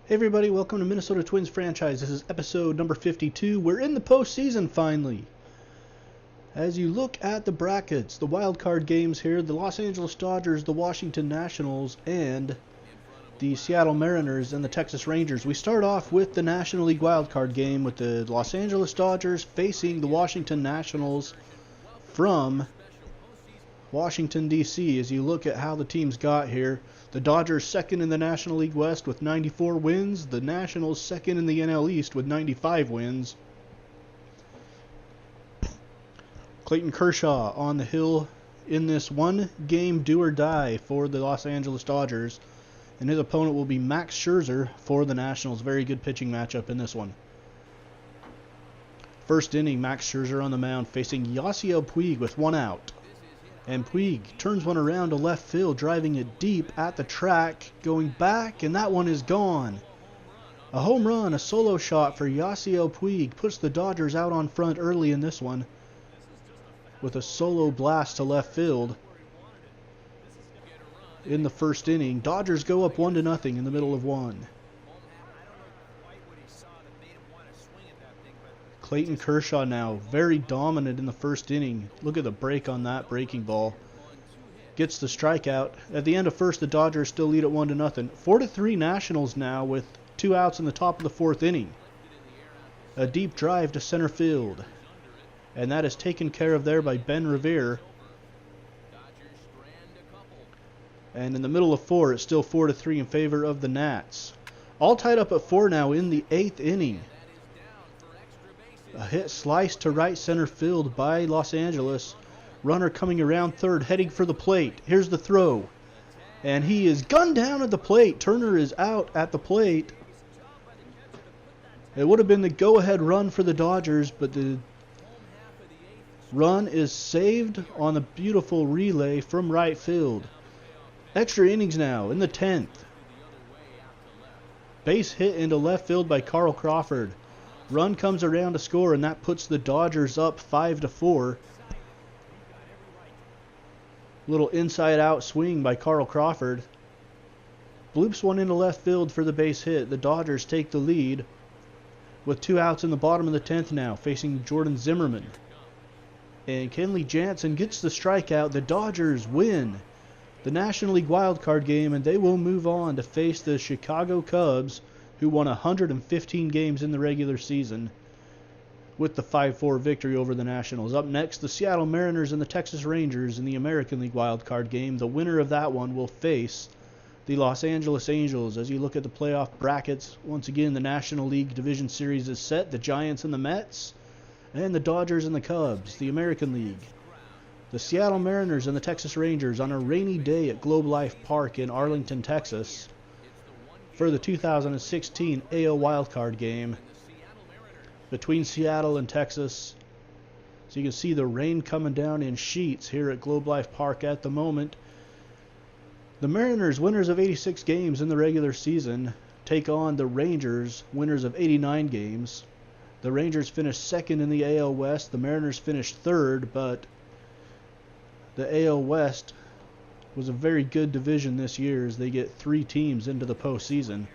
Hey everybody, welcome to Minnesota Twins franchise. This is episode number 52. We're in the postseason finally. As you look at the brackets, the wild card games here, the Los Angeles Dodgers, the Washington Nationals, and the Seattle Mariners and the Texas Rangers. We start off with the National League wild card game with the Los Angeles Dodgers facing the Washington Nationals from Washington, D.C. As you look at how the teams got here, the Dodgers second in the National League West with 94 wins. The Nationals second in the NL East with 95 wins. Clayton Kershaw on the hill in this one-game do-or-die for the Los Angeles Dodgers. And his opponent will be Max Scherzer for the Nationals. Very good pitching matchup in this one. First inning, Max Scherzer on the mound facing Yasiel Puig with one out. And Puig turns one around to left field, driving it deep at the track, going back, and that one is gone. A home run, a solo shot for Yasiel Puig, puts the Dodgers out on front early in this one with a solo blast to left field. In the first inning, Dodgers go up 1-0 in the middle of one. Clayton Kershaw now very dominant in the first inning. Look at the break on that breaking ball. Gets the strikeout. At the end of first, the Dodgers still lead at 1-0. 4-3 Nationals now with 2 outs in the top of the fourth inning. A deep drive to center field. And that is taken care of there by Ben Revere. And in the middle of 4, it's still 4-3 in favor of the Nats. All tied up at 4 now in the 8th inning. A hit sliced to right center field by Los Angeles. Runner coming around third, heading for the plate. Here's the throw. And he is gunned down at the plate. Turner is out at the plate. It would have been the go-ahead run for the Dodgers, but the run is saved on a beautiful relay from right field. Extra innings now in the 10th. Base hit into left field by Carl Crawford. Run comes around to score, and that puts the Dodgers up 5-4. Little inside-out swing by Carl Crawford. Bloops one into left field for the base hit. The Dodgers take the lead with 2 outs in the bottom of the 10th now, facing Jordan Zimmerman. And Kenley Jansen gets the strikeout. The Dodgers win the National League wildcard game, and they will move on to face the Chicago Cubs, who won 115 games in the regular season with the 5-4 victory over the Nationals. Up next, the Seattle Mariners and the Texas Rangers in the American League wildcard game. The winner of that one will face the Los Angeles Angels. As you look at the playoff brackets, once again, the National League Division Series is set. The Giants and the Mets, and the Dodgers and the Cubs. The American League, the Seattle Mariners and the Texas Rangers on a rainy day at Globe Life Park in Arlington, Texas, for the 2016 AL wildcard game between Seattle and Texas. So you can see the rain coming down in sheets here at Globe Life Park at the moment. The Mariners, winners of 86 games in the regular season, take on the Rangers, winners of 89 games. The Rangers finished second in the AL West. The Mariners finished third, but the AL West was a very good division this year as they get 3 teams into the postseason.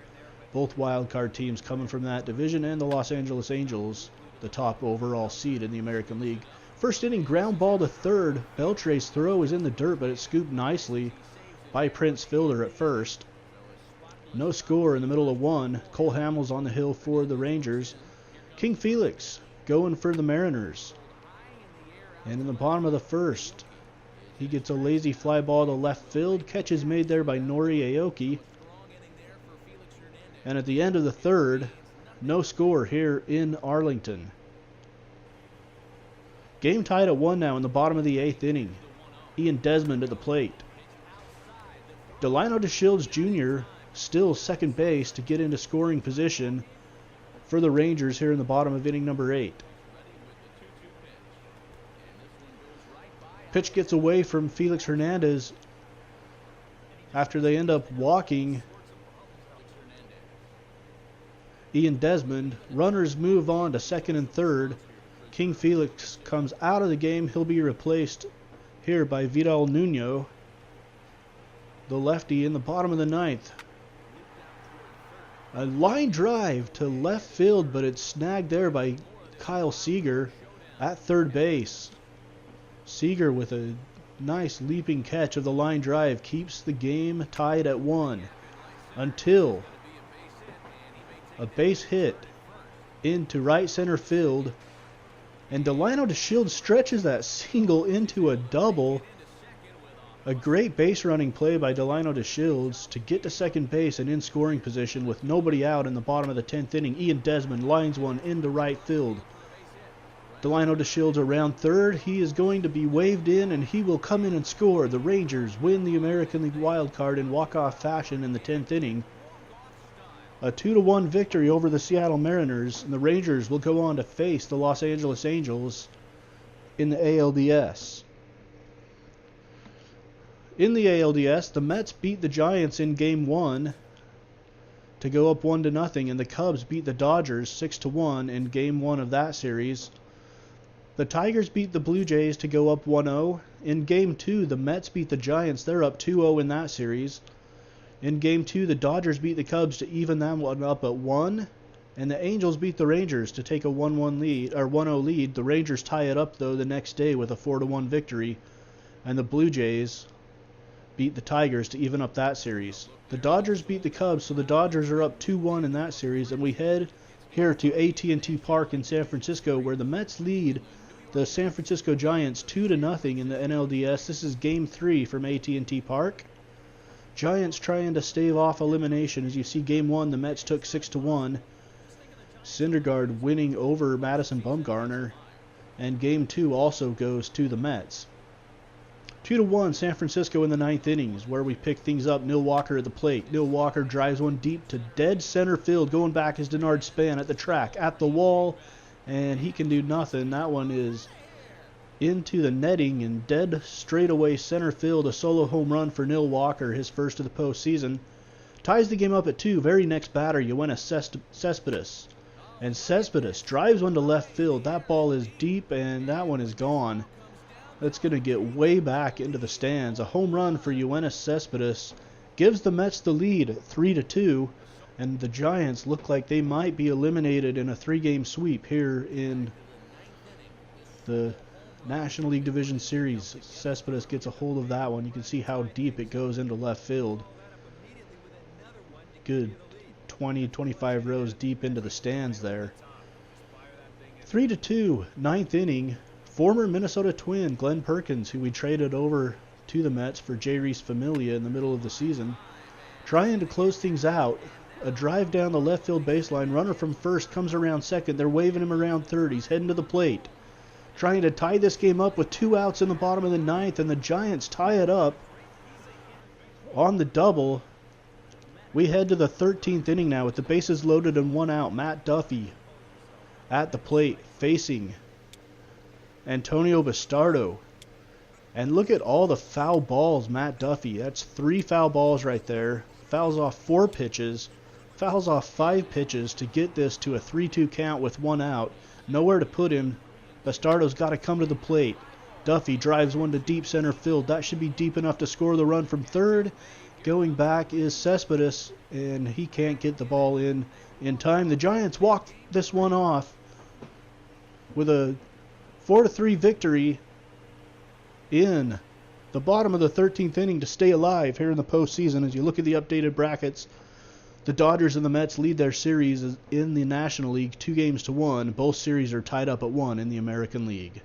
Both wildcard teams coming from that division, and the Los Angeles Angels, the top overall seed in the American League. First inning, ground ball to third. Beltre's throw is in the dirt, but it's scooped nicely by Prince Fielder at first. No score in the middle of 1. Cole Hamels on the hill for the Rangers. King Felix going for the Mariners. And in the bottom of the first, he gets a lazy fly ball to left field. Catch is made there by Nori Aoki. And at the end of the third, no score here in Arlington. Game tied at 1 now in the bottom of the 8th inning. Ian Desmond at the plate. Delino DeShields Jr. still second base to get into scoring position for the Rangers here in the bottom of inning number 8. Pitch gets away from Felix Hernandez after they end up walking Ian Desmond. Runners move on to second and third. King Felix comes out of the game. He'll be replaced here by Vidal Nuno, the lefty, in the bottom of the ninth. A line drive to left field, but it's snagged there by Kyle Seager at third base. Seager with a nice leaping catch of the line drive keeps the game tied at 1 until a base hit into right center field, and Delino DeShields stretches that single into a double. A great base running play by Delino DeShields to get to second base and in scoring position with nobody out in the bottom of the 10th inning. Ian Desmond lines one into right field. Delino DeShields around third. He is going to be waved in, and he will come in and score. The Rangers win the American League wild card in walk-off fashion in the 10th inning. A 2-1 victory over the Seattle Mariners, and the Rangers will go on to face the Los Angeles Angels in the ALDS. In the ALDS, the Mets beat the Giants in Game 1 to go up 1-0, and the Cubs beat the Dodgers 6-1 in Game 1 of that series. The Tigers beat the Blue Jays to go up 1-0. In Game 2, the Mets beat the Giants. They're up 2-0 in that series. In Game 2, the Dodgers beat the Cubs to even that one up at 1. And the Angels beat the Rangers to take a 1-1 lead, or 1-0 lead. The Rangers tie it up, though, the next day with a 4-1 victory. And the Blue Jays beat the Tigers to even up that series. The Dodgers beat the Cubs, so the Dodgers are up 2-1 in that series. And we head here to AT&T Park in San Francisco, where the Mets lead the San Francisco Giants 2-0 in the NLDS. This is Game 3 from AT&T Park. Giants trying to stave off elimination. As you see, Game 1, the Mets took 6-1. Syndergaard winning over Madison Bumgarner. And Game 2 also goes to the Mets. 2-1 San Francisco in the 9th innings, where we pick things up. Neil Walker at the plate. Neil Walker drives one deep to dead center field. Going back is Denard Span at the track, at the wall, and he can do nothing. That one is into the netting and dead straightaway center field. A solo home run for Neil Walker, his first of the postseason. Ties the game up at 2. Very next batter, Yoenis Cespedes. And Cespedes drives one to left field. That ball is deep, and that one is gone. That's going to get way back into the stands. A home run for Yoenis Cespedes gives the Mets the lead at 3-2, and the Giants look like they might be eliminated in a 3-game sweep here in the National League Division Series. Cespedes gets a hold of that one. You can see how deep it goes into left field. Good 20-25 rows deep into the stands there. 3-2, 9th inning. Former Minnesota Twin Glenn Perkins, who we traded over to the Mets for J. Reese Familia in the middle of the season, trying to close things out. A drive down the left field baseline. Runner from first comes around second. They're waving him around third. He's heading to the plate, trying to tie this game up with 2 outs in the bottom of the 9th, and the Giants tie it up on the double. We head to the 13th inning now with the bases loaded and 1 out. Matt Duffy at the plate facing Antonio Bastardo. And look at all the foul balls, Matt Duffy. That's 3 foul balls right there. Fouls off 4 pitches. Fouls off 5 pitches to get this to a 3-2 count with 1 out. Nowhere to put him. Bastardo's got to come to the plate. Duffy drives one to deep center field. That should be deep enough to score the run from third. Going back is Cespedes, and he can't get the ball in time. The Giants walk this one off with a 4-3 victory in the bottom of the 13th inning to stay alive here in the postseason. As you look at the updated brackets, the Dodgers and the Mets lead their series in the National League 2-1. Both series are tied up at 1 in the American League.